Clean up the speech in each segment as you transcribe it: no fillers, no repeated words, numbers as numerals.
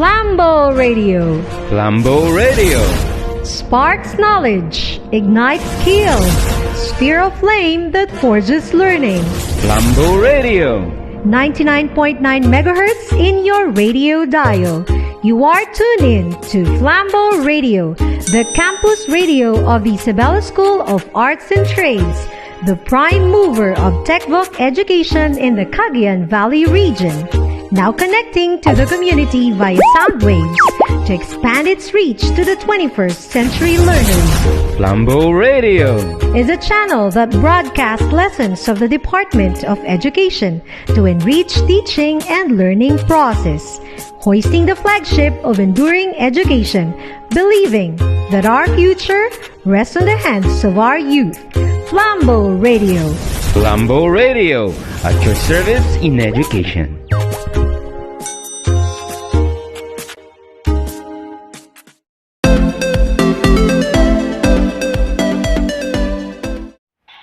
Flambo Radio. Flambo Radio. Sparks knowledge, ignites skills, sphere of flame that forges learning. Flambo Radio. 99.9 megahertz in your radio dial. You are tuned in to Flambo Radio, the campus radio of the Isabela School of Arts and Trades, the prime mover of TechVoc education in the Cagayan Valley region. Now connecting to the community via sound waves to expand its reach to the 21st century learners. Flambo Radio is a channel that broadcasts lessons of the Department of Education to enrich teaching and learning process, hoisting the flagship of enduring education, believing that our future rests on the hands of our youth. Flambo Radio. Flambo Radio, at your service in education.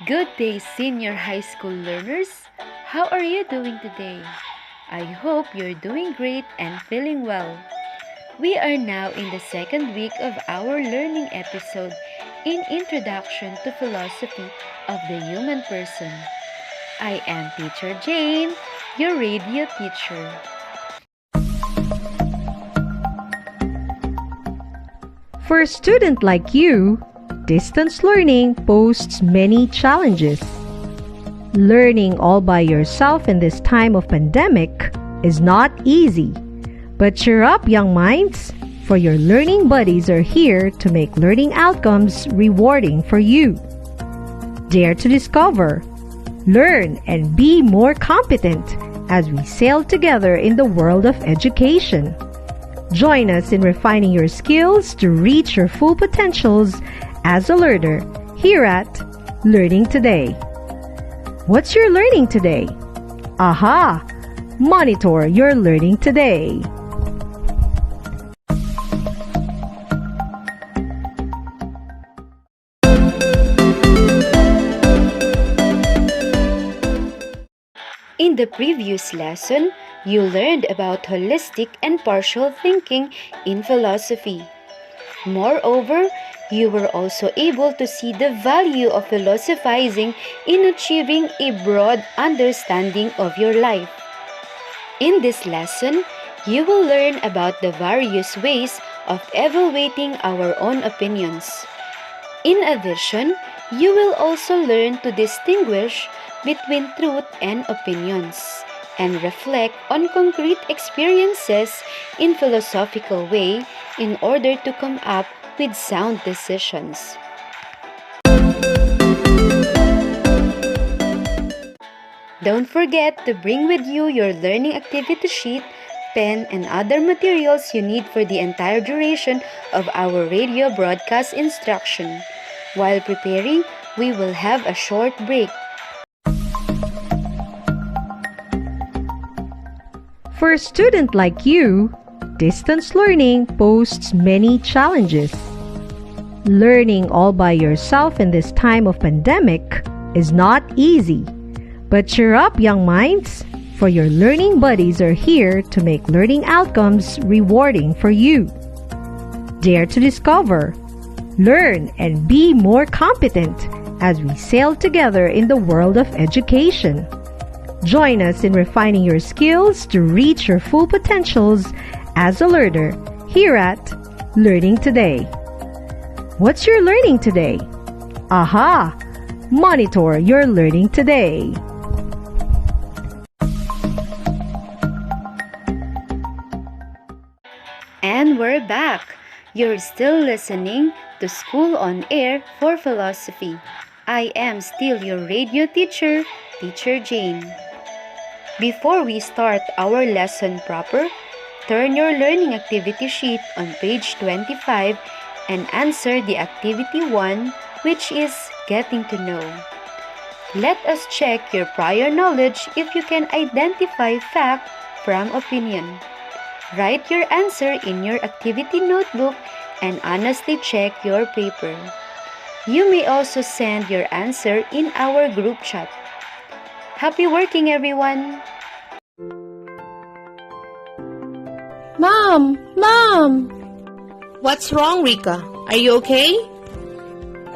Good day, senior high school learners. How are you doing today? I hope you're doing great and feeling well. We are now in the second week of our learning episode in Introduction to Philosophy of the Human Person. I am Teacher Jane, your radio teacher. For a student like you, distance learning poses many challenges. Learning all by yourself in this time of pandemic is not easy. But cheer up, young minds, for your learning buddies are here to make learning outcomes rewarding for you. Dare to discover, learn, and be more competent as we sail together in the world of education. Join us in refining your skills to reach your full potentials as a learner here at Learning Today. What's your learning today? Aha! Monitor your learning today. In the previous lesson, you learned about holistic and partial thinking in philosophy. Moreover, you were also able to see the value of philosophizing in achieving a broad understanding of your life. In this lesson, you will learn about the various ways of evaluating our own opinions. In addition, you will also learn to distinguish between truth and opinions and reflect on concrete experiences in philosophical way in order to come up with sound decisions. Don't forget to bring with you your learning activity sheet, pen, and other materials you need for the entire duration of our radio broadcast instruction. While preparing, we will have a short break. For a student like you, distance learning poses many challenges. Learning all by yourself in this time of pandemic is not easy. But cheer up, young minds, for your learning buddies are here to make learning outcomes rewarding for you. Dare to discover, learn, and be more competent as we sail together in the world of education. Join us in refining your skills to reach your full potentials as a learner here at Learning Today. What's your learning today? Aha! Monitor your learning today. And we're back. You're still listening to School on Air for Philosophy. I am still your radio teacher, Teacher Jane. Before we start our lesson proper, turn your learning activity sheet on page 25 and answer the activity 1, which is Getting to Know. Let us check your prior knowledge if you can identify fact from opinion. Write your answer in your activity notebook and honestly check your paper. You may also send your answer in our group chat. Happy working, everyone! Mom! Mom! What's wrong, Rika? Are you okay?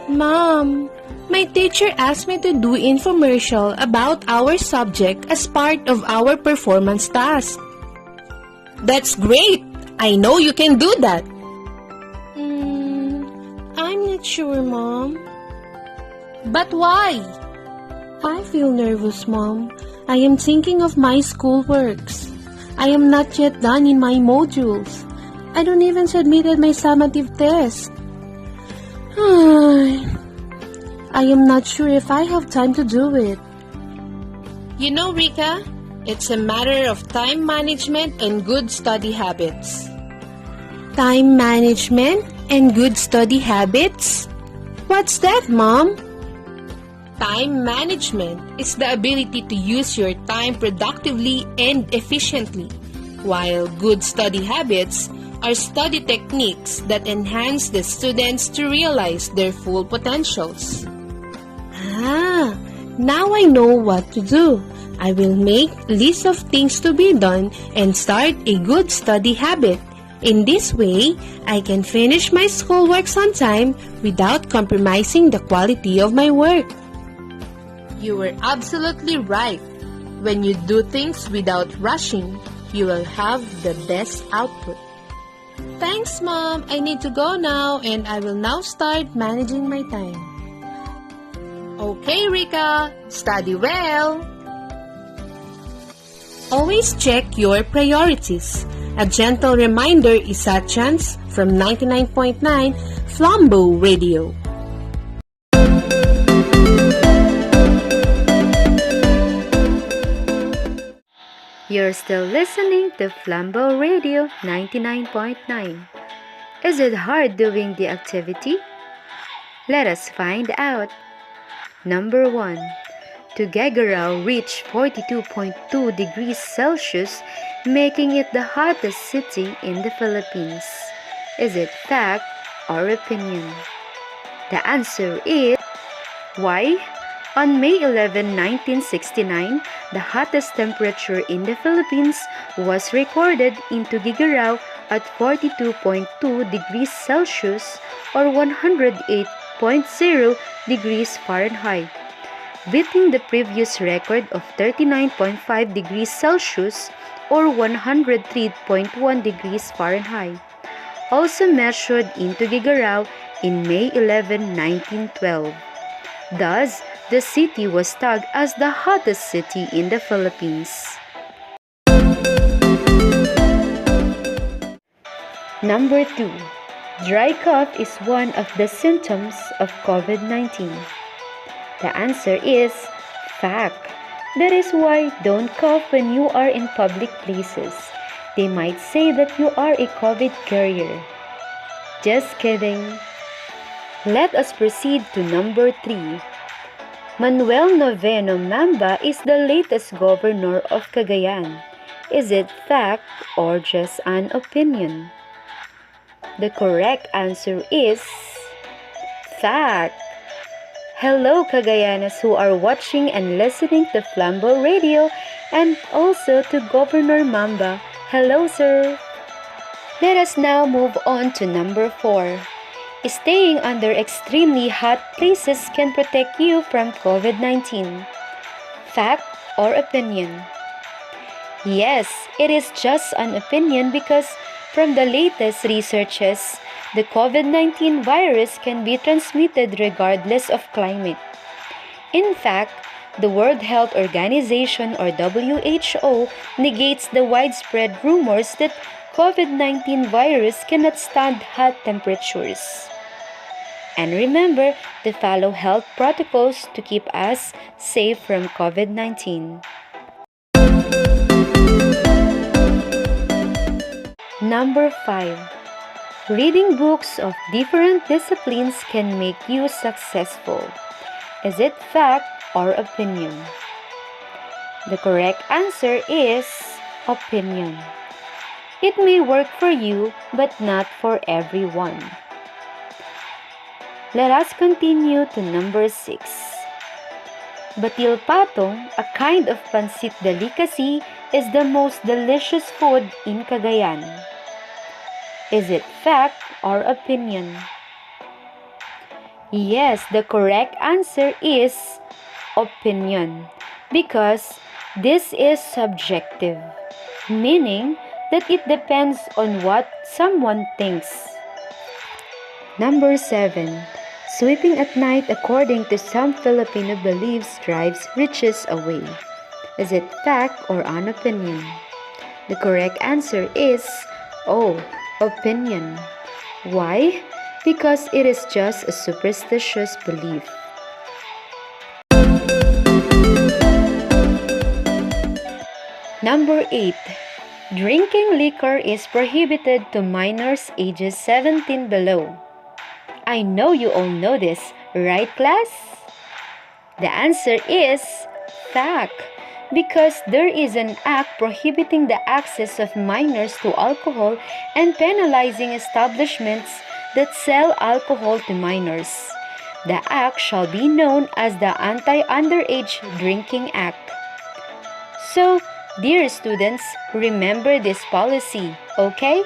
Mom, my teacher asked me to do infomercial about our subject as part of our performance task. That's great! I know you can do that. I'm not sure, Mom. But why? I feel nervous, Mom. I am thinking of my schoolworks. I am not yet done in my modules. I don't even submitted my summative test. I am not sure if I have time to do it. You know, Rika, it's a matter of time management and good study habits. Time management and good study habits? What's that, Mom? Time management is the ability to use your time productively and efficiently, while good study habits are study techniques that enhance the students to realize their full potentials. Now I know what to do. I will make a list of things to be done and start a good study habit. In this way, I can finish my schoolwork on time without compromising the quality of my work. You were absolutely right. When you do things without rushing, you will have the best output. Thanks, Mom. I need to go now and I will now start managing my time. Okay, Rika. Study well. Always check your priorities. A gentle reminder is Sachans from 99.9 Flambeau Radio. You're still listening to Flambeau Radio 99.9. Is it hard doing the activity? Let us find out. Number 1. Tuguegarao reached 42.2 degrees Celsius, making it the hottest city in the Philippines. Is it fact or opinion? The answer is why? On May 11, 1969, the hottest temperature in the Philippines was recorded in Tuguegarao at 42.2 degrees Celsius or 108.0 degrees Fahrenheit, beating the previous record of 39.5 degrees Celsius or 103.1 degrees Fahrenheit, also measured in Tuguegarao in May 11, 1912. Thus, the city was tagged as the hottest city in the Philippines. Number 2. Dry cough is one of the symptoms of COVID-19. The answer is fact. That is why don't cough when you are in public places. They might say that you are a COVID carrier. Just kidding. Let us proceed to number 3. Manuel Noveno Mamba is the latest governor of Cagayan. Is it fact or just an opinion? The correct answer is fact. Hello Cagayanas who are watching and listening to Flambeau Radio, and also to Governor Mamba. Hello sir. Let us now move on to number 4. Staying under extremely hot places can protect you from COVID-19. Fact or opinion? Yes, it is just an opinion because from the latest researches, the COVID-19 virus can be transmitted regardless of climate. In fact, the World Health Organization or WHO negates the widespread rumors that COVID-19 virus cannot stand hot temperatures. And remember to follow health protocols to keep us safe from COVID-19. Number 5. Reading books of different disciplines can make you successful. Is it fact or opinion? The correct answer is opinion. It may work for you, but not for everyone. Let us continue to number 6. Batil patong, a kind of pancit delicacy, is the most delicious food in Cagayan? Is it fact or opinion? Yes, the correct answer is opinion, because this is subjective, meaning that it depends on what someone thinks. Number 7. Sweeping at night, according to some Filipino beliefs, drives riches away. Is it fact or an opinion? The correct answer is opinion. Why? Because it is just a superstitious belief. Number 8. Drinking liquor is prohibited to minors ages 17 below. I know you all know this, right class? The answer is fact, because there is an act prohibiting the access of minors to alcohol and penalizing establishments that sell alcohol to minors. The act shall be known as the Anti-Underage Drinking Act. So, dear students, remember this policy, okay?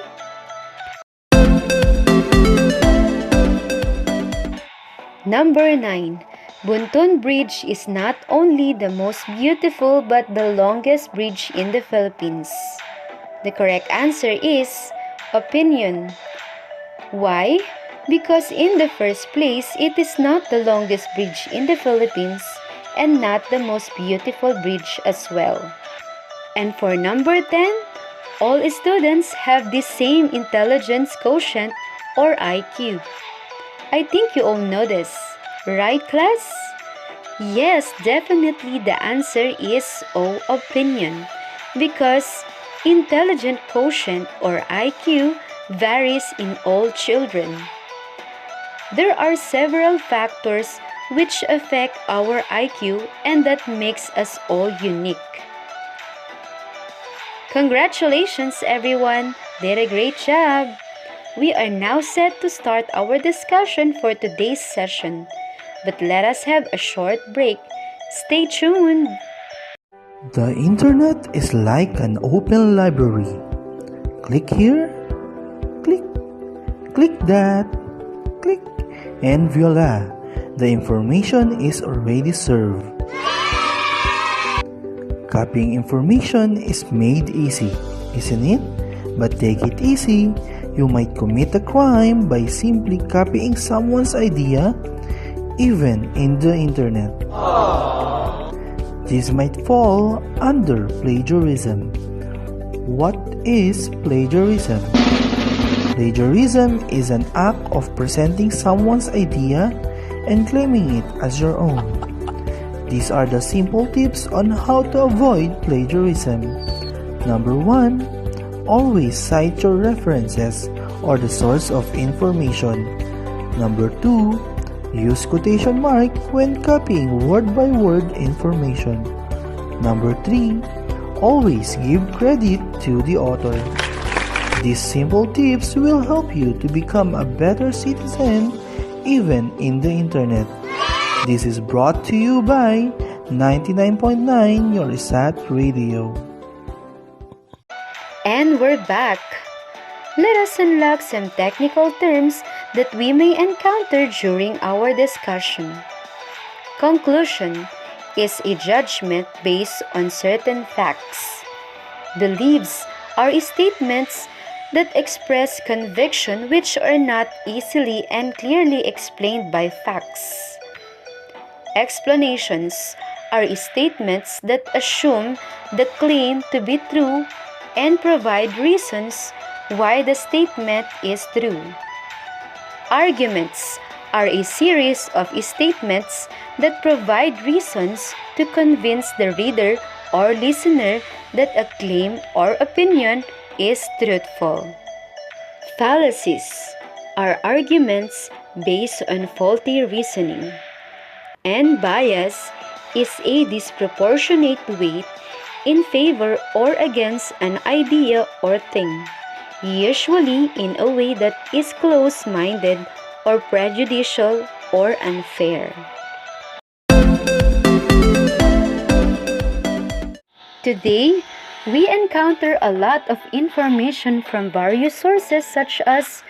Number 9. Buntun Bridge is not only the most beautiful but the longest bridge in the Philippines. The correct answer is opinion. Why? Because in the first place, it is not the longest bridge in the Philippines and not the most beautiful bridge as well. And for number 10, all students have the same intelligence quotient or IQ. I think you all know this, right class? Yes, definitely the answer is opinion, because intelligent quotient or IQ varies in all children. There are several factors which affect our IQ and that makes us all unique. Congratulations everyone, did a great job! We are now set to start our discussion for today's session, but let us have a short break. Stay tuned! The internet is like an open library. Click here, click, click that, click, and voila, the information is already served. Copying information is made easy, isn't it? But take it easy. You might commit a crime by simply copying someone's idea, even in the internet. This might fall under plagiarism. What is plagiarism? Plagiarism is an act of presenting someone's idea and claiming it as your own. These are the simple tips on how to avoid plagiarism. Number 1. Always cite your references or the source of information. Number 2. Use quotation mark when copying word-by-word information. Number 3. Always give credit to the author. These simple tips will help you to become a better citizen even in the internet. This is brought to you by 99.9 Your Sat Radio. And we're back. Let us unlock some technical terms that we may encounter during our discussion. Conclusion is a judgment based on certain facts. Beliefs are statements that express conviction which are not easily and clearly explained by facts. Explanations are statements that assume the claim to be true and provide reasons why the statement is true. Arguments are a series of statements that provide reasons to convince the reader or listener that a claim or opinion is truthful. Fallacies are arguments based on faulty reasoning. And bias is a disproportionate weight in favor or against an idea or thing, usually in a way that is close-minded or prejudicial or unfair. Today, We encounter a lot of information from various sources such as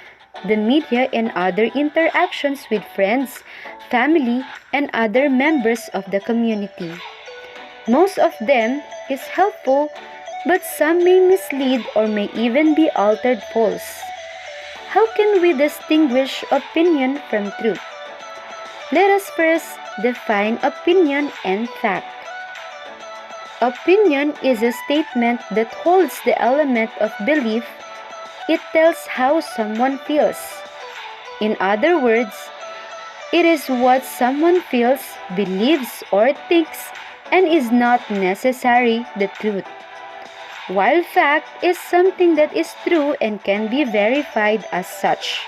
the media and other interactions with friends, family, and other members of the community. Most of them is helpful, but some may mislead or may even be altered false. How can we distinguish opinion from truth? Let us first define opinion and fact. Opinion is a statement that holds the element of belief. It tells how someone feels. In other words, it is what someone feels, believes, or thinks, and is not necessarily the truth. While fact is something that is true and can be verified as such.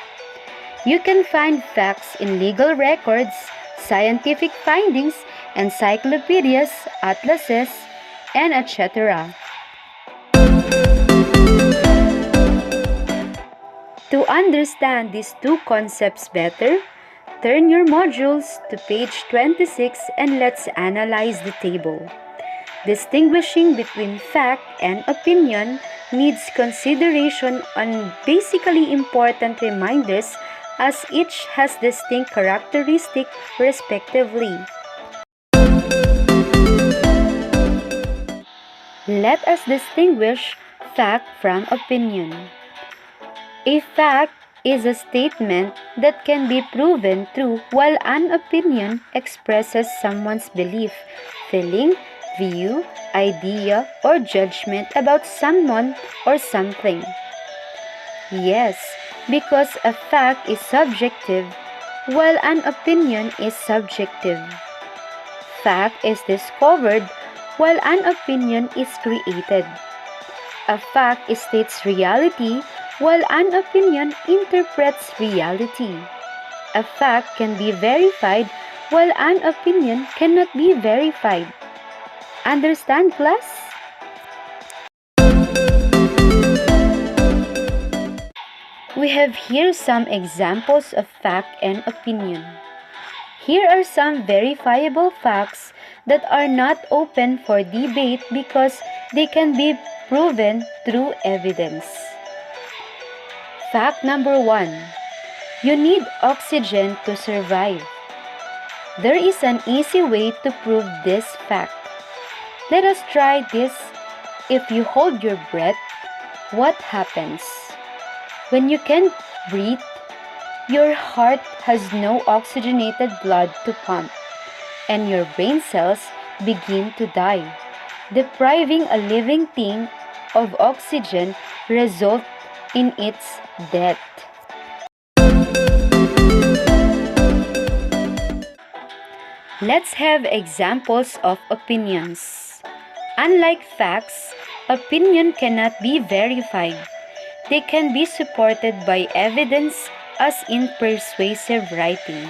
You can find facts in legal records, scientific findings, encyclopedias, atlases, and etc. To understand these two concepts better, turn your modules to page 26 and let's analyze the table. Distinguishing between fact and opinion needs consideration on basically important reminders as each has distinct characteristics respectively. Let us distinguish fact from opinion. A fact is a statement that can be proven true, while an opinion expresses someone's belief, feeling, view, idea, or judgment about someone or something. Yes, because a fact is subjective, while an opinion is subjective. Fact is discovered, while an opinion is created. A fact states reality, while an opinion interprets reality. A fact can be verified, while an opinion cannot be verified. Understand, class? We have here some examples of fact and opinion. Here are some verifiable facts that are not open for debate because they can be proven through evidence. Fact number 1. You need oxygen to survive. There is an easy way to prove this fact. Let us try this. If you hold your breath, what happens? When you can't breathe, your heart has no oxygenated blood to pump, and your brain cells begin to die. Depriving a living thing of oxygen results in its death. Let's have examples of opinions. Unlike facts, opinion cannot be verified. They can be supported by evidence as in persuasive writing.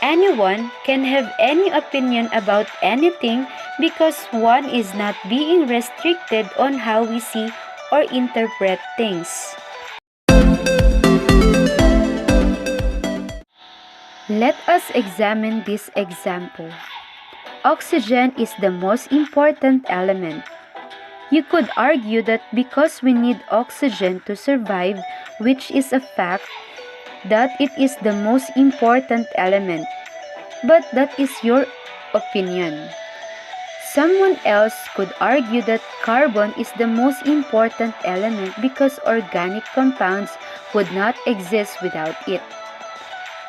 Anyone can have any opinion about anything because one is not being restricted on how we see or interpret things. Let us examine this example. Oxygen is the most important element. You could argue that because we need oxygen to survive, which is a fact, that it is the most important element. But that is your opinion. Someone else could argue that carbon is the most important element because organic compounds would not exist without it.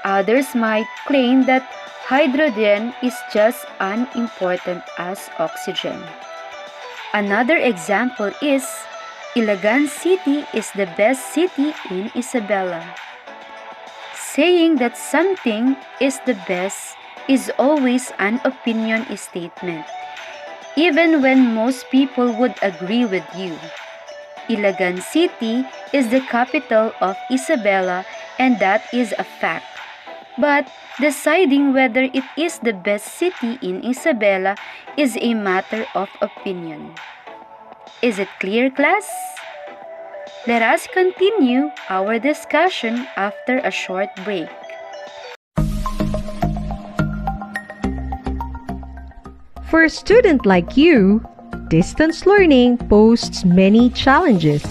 Others might claim that hydrogen is just as important as oxygen. Another example is, Iligan City is the best city in Isabela. Saying that something is the best is always an opinion statement, even when most people would agree with you. Iligan City is the capital of Isabela, and that is a fact. But deciding whether it is the best city in Isabela is a matter of opinion. Is it clear, class? Let us continue our discussion after a short break. For a student like you, distance learning poses many challenges.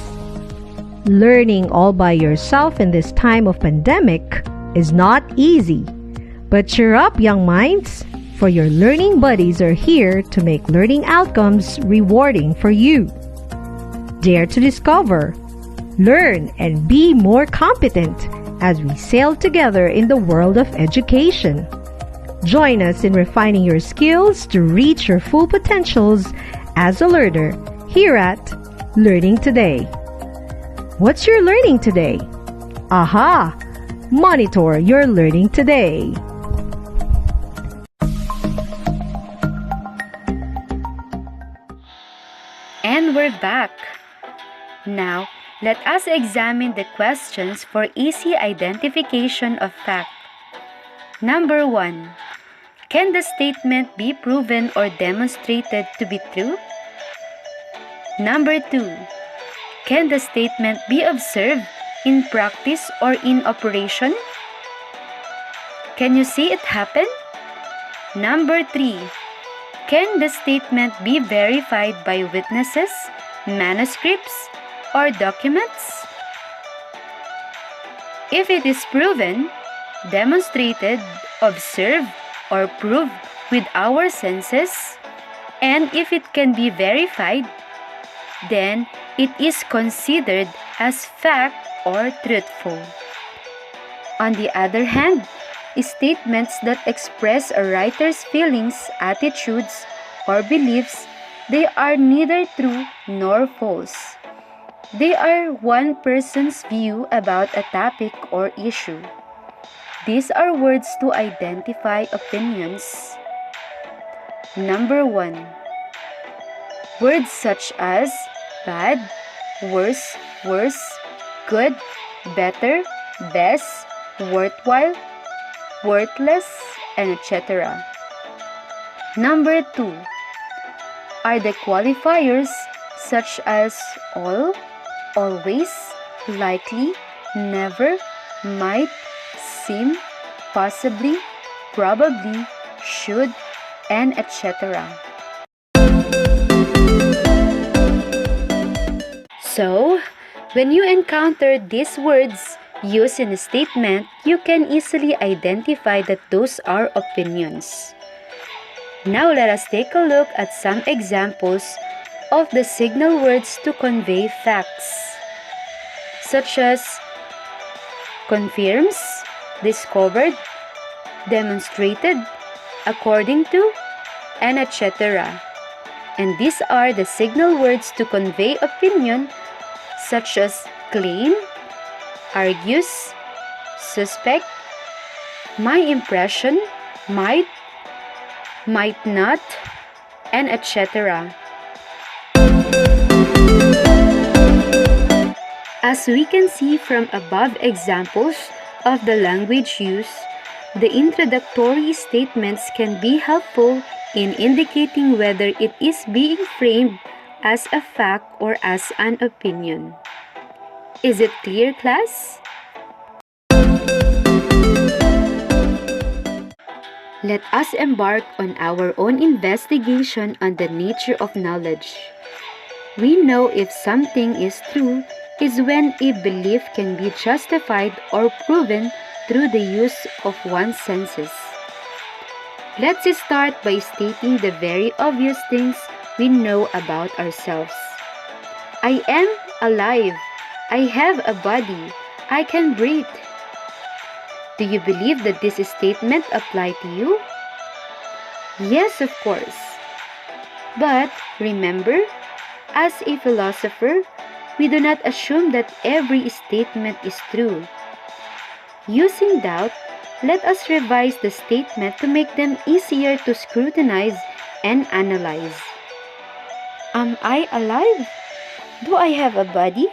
Learning all by yourself in this time of pandemic is not easy. But cheer up, young minds, for your learning buddies are here to make learning outcomes rewarding for you. Dare to discover, learn, and be more competent as we sail together in the world of education. Join us in refining your skills to reach your full potentials as a learner here at Learning Today. What's your learning today? Aha! Monitor your learning today. And we're back. Now, let us examine the questions for easy identification of fact. Number 1. Can the statement be proven or demonstrated to be true? Number 2. Can the statement be observed in practice or in operation? Can you see it happen? Number 3. Can the statement be verified by witnesses, manuscripts, or documents? If it is proven, demonstrated, observed, or proved with our senses, and if it can be verified, then it is considered as fact or truthful. On the other hand, statements that express a writer's feelings, attitudes, or beliefs, they are neither true nor false. They are one person's view about a topic or issue. These are words to identify opinions. Number 1. Words such as bad, worse, good, better, best, worthwhile, worthless, and etc. Number 2 are the qualifiers such as all, always, likely, never, might, seem, possibly, probably, should, and etc. So, when you encounter these words used in a statement, you can easily identify that those are opinions. Now let us take a look at some examples of the signal words to convey facts, such as confirms, discovered, demonstrated, according to, and etc. And these are the signal words to convey opinion, such as claim, argues, suspect, my impression, might not, and etc. As we can see from above examples of the language used, the introductory statements can be helpful in indicating whether it is being framed as a fact or as an opinion. Is it clear, class? Let us embark on our own investigation on the nature of knowledge. We know if something is true is when a belief can be justified or proven through the use of one's senses. Let's start by stating the very obvious things we know about ourselves. I am alive. I have a body. I can breathe. Do you believe that this statement applies to you? Yes, of course. But remember, as a philosopher, we do not assume that every statement is true. Using doubt, let us revise the statement to make them easier to scrutinize and analyze. Am I alive? Do I have a body?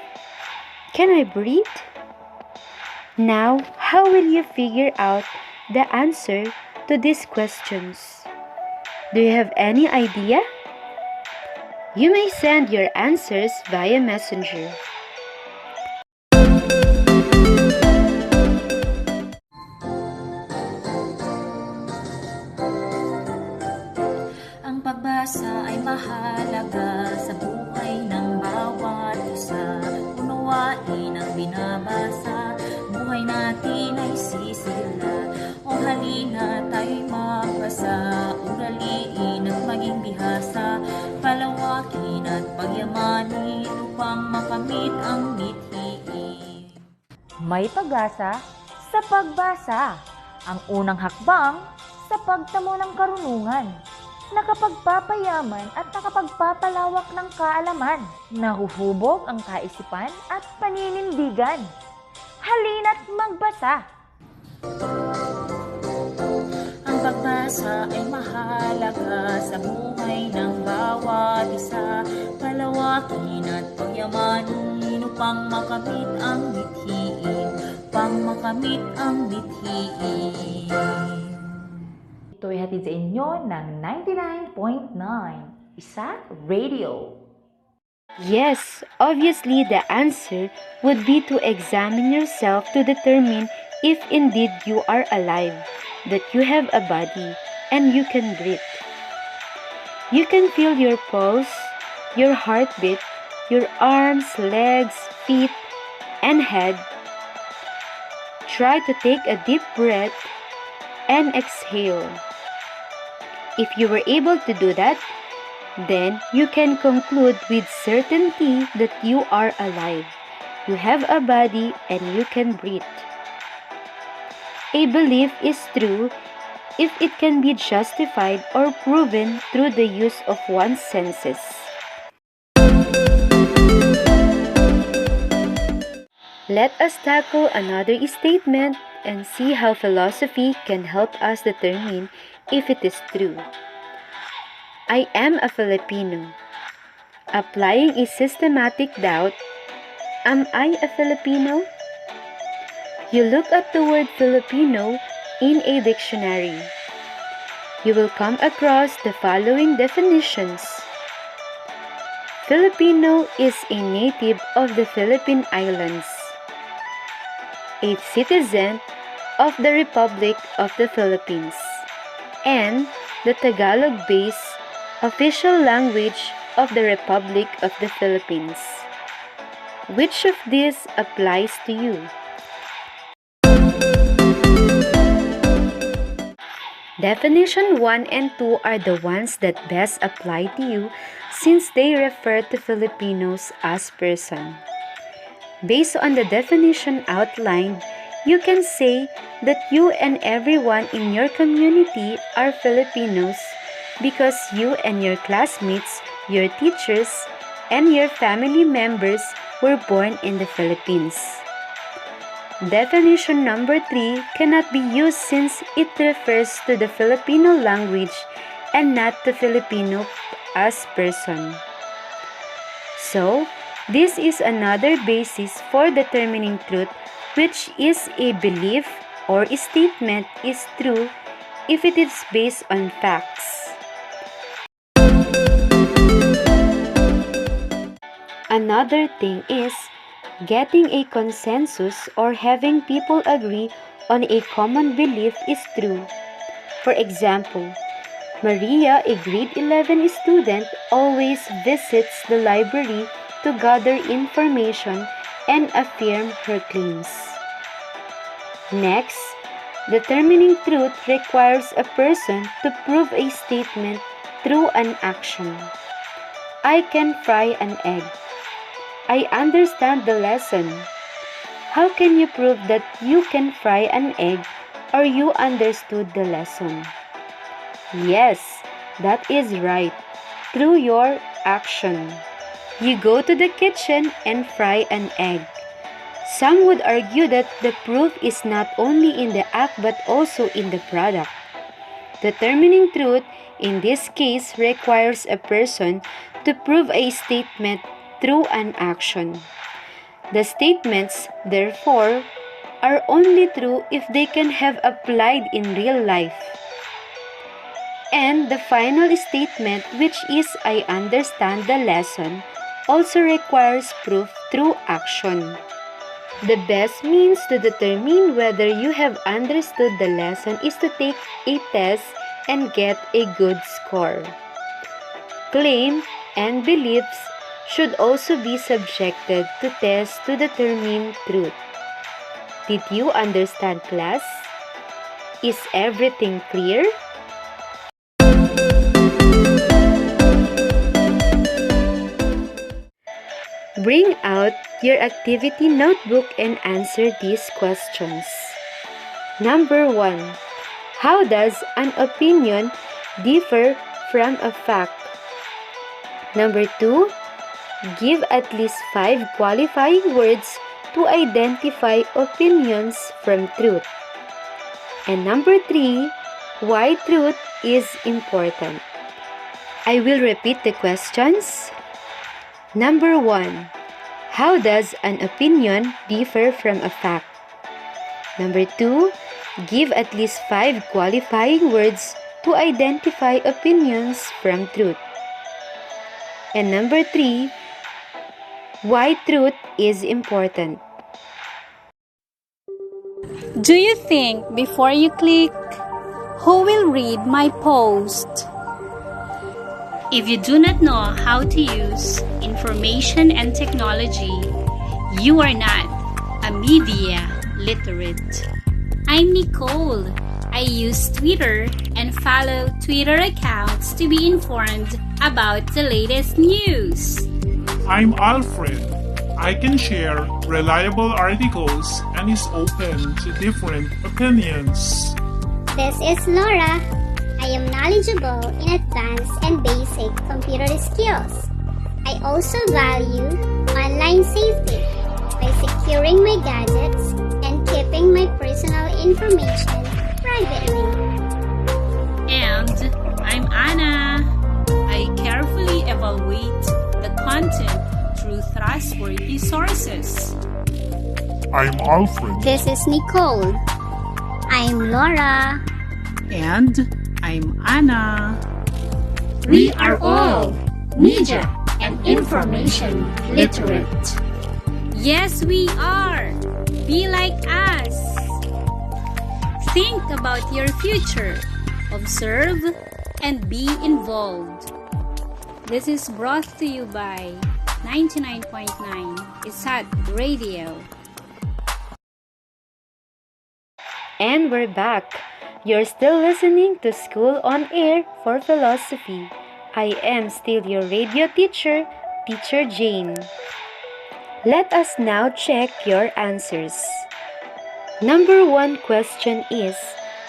Can I breathe? Now, how will you figure out the answer to these questions? Do you have any idea? You may send your answers via Messenger. Ang pagbasa ay mahalaga. binabasa, buhay natin ay sisigla. O halina tayo'y magbasa, uraliin at maging bihasa, palawakin at pagyamanin upang makamit ang mithiin. May pag-asa sa pagbasa, ang unang hakbang sa pagtamo ng karunungan, nakapagpapayaman at nakapagpapalawak ng kaalaman, nahuhubog ang kaisipan at paninindigan. Halina't magbasa! Ang pagbasa ay mahalaga sa buhay ng bawat isa, palawakin at pagyamanin upang makamit ang mithiin, Ito'y hatid sa inyo ng 99.9 Isa Radio. Yes, obviously the answer would be to examine yourself to determine if indeed you are alive, that you have a body, and you can breathe. You can feel your pulse, your heartbeat, your arms, legs, feet, and head. Try to take a deep breath and exhale. If you were able to do that, then you can conclude with certainty that you are alive. You have a body and you can breathe. A belief is true if it can be justified or proven through the use of one's senses. Let us tackle another statement and see how philosophy can help us determine if it is true. I am a Filipino. Applying a systematic doubt, am I a Filipino? You look at the word Filipino in a dictionary. You will come across the following definitions. Filipino is a native of the Philippine Islands, a citizen of the Republic of the Philippines, and the Tagalog-based official language of the Republic of the Philippines. Which of these applies to you? Definition 1 and 2 are the ones that best apply to you since they refer to Filipinos as person. Based on the definition outlined, you can say that you and everyone in your community are Filipinos because you and your classmates, your teachers, and your family members were born in the Philippines. Definition number 3 cannot be used since it refers to the Filipino language and not to Filipino as person. So, this is another basis for determining truth, which is a belief or a statement is true if it is based on facts. Another thing is getting a consensus or having people agree on a common belief is true. For example, Maria, a grade 11 student, always visits the library to gather information and affirm her claims. Next, determining truth requires a person to prove a statement through an action. I can fry an egg. I understand the lesson. How can you prove that you can fry an egg or you understood the lesson? Yes, that is right. Through your action. You go to the kitchen and fry an egg. Some would argue that the proof is not only in the act but also in the product. Determining truth in this case requires a person to prove a statement through an action. The statements, therefore, are only true if they can have applied in real life. And the final statement, which is I understand the lesson, also requires proof through action. The best means to determine whether you have understood the lesson is to take a test and get a good score. Claim and beliefs should also be subjected to tests to determine truth. Did you understand, class? Is everything clear? Bring out your activity notebook and answer these questions. Number 1. How does an opinion differ from a fact? Number 2. Give at least 5 qualifying words to identify opinions from truth. And number 3. Why truth is important. I will repeat the questions. Number 1. How does an opinion differ from a fact? Number 2. Give at least 5 qualifying words to identify opinions from truth. And number 3. Why truth is important. Do you think before you click, who will read my post? If you do not know how to use information and technology, you are not a media literate. I'm Nicole. I use Twitter and follow Twitter accounts to be informed about the latest news. I'm Alfred. I can share reliable articles and is open to different opinions. This is Laura. I am knowledgeable in advanced and basic computer skills. I also value online safety by securing my gadgets and keeping my personal information privately. And I'm Anna. I carefully evaluate the content through trustworthy sources. I'm Alfred. This is Nicole. I'm Laura. And I'm Anna. We are all media and information literate. Yes, we are. Be like us. Think about your future. Observe and be involved. This is brought to you by 99.9 ISAT Radio. And we're back. You're still listening to School on Air for Philosophy. I am still your radio teacher, Teacher Jane. Let us now check your answers. Number 1 question is,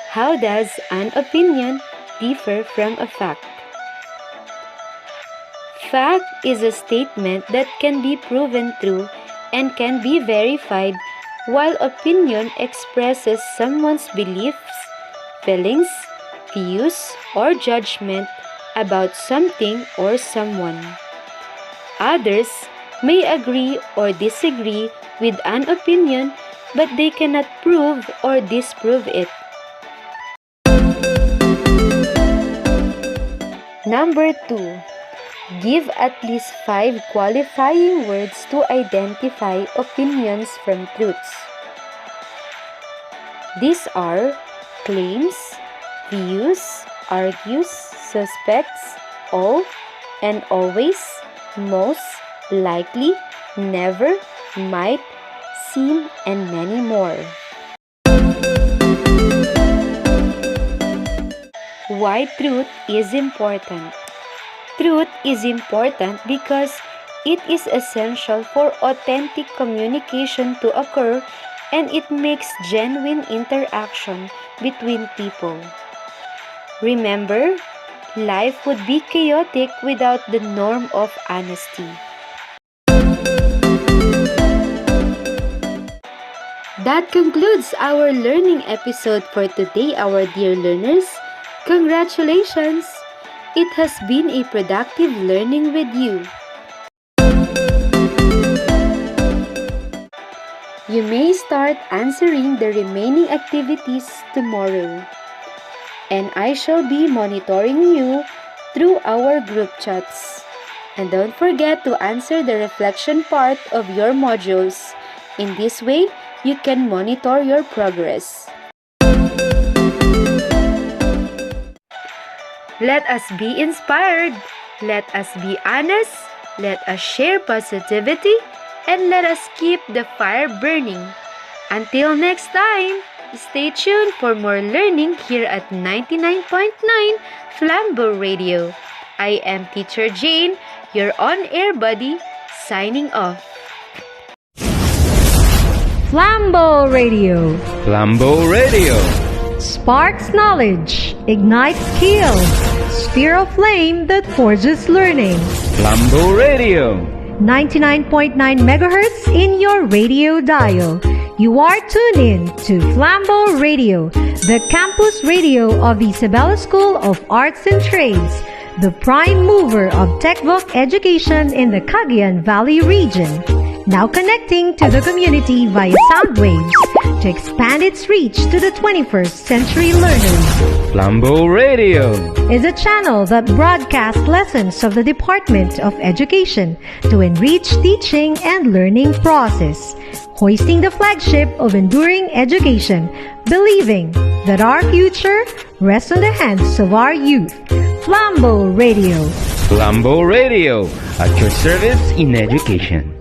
how does an opinion differ from a fact? Fact is a statement that can be proven true and can be verified, while opinion expresses someone's beliefs, feelings, views, or judgment about something or someone. Others may agree or disagree with an opinion, but they cannot prove or disprove it. Number 2. Give at least 5 qualifying words to identify opinions from truths. These are claims, views, argues, suspects, all, and always, most, likely, never, might, seem, and many more. Why truth is important? Truth is important because it is essential for authentic communication to occur, and it makes genuine interaction between people. Remember, life would be chaotic without the norm of honesty. That concludes our learning episode for today, our dear learners. Congratulations! It has been a productive learning with you. You may start answering the remaining activities tomorrow, and I shall be monitoring you through our group chats. And don't forget to answer the reflection part of your modules. In this way, you can monitor your progress. Let us be inspired. Let us be honest. let us share positivity, and let us keep the fire burning. Until next time, stay tuned for more learning here at 99.9 Flambeau Radio. I am Teacher Jane, your on-air buddy, signing off. Flambeau Radio. Flambeau Radio. Sparks knowledge, ignites skills, sphere of flame that forges learning. Flambeau Radio. 99.9 megahertz in your radio dial. You are tuned in to Flambeau Radio, the campus radio of the Isabela School of Arts and Trades, the prime mover of TechVoc education in the Cagayan Valley region. Now connecting to the community via sound waves to expand its reach to the 21st century learners. Flambeau Radio is a channel that broadcasts lessons of the Department of Education to enrich teaching and learning process, hoisting the flagship of enduring education, believing that our future rests on the hands of our youth. Flambeau Radio. Flambeau Radio, at your service in education.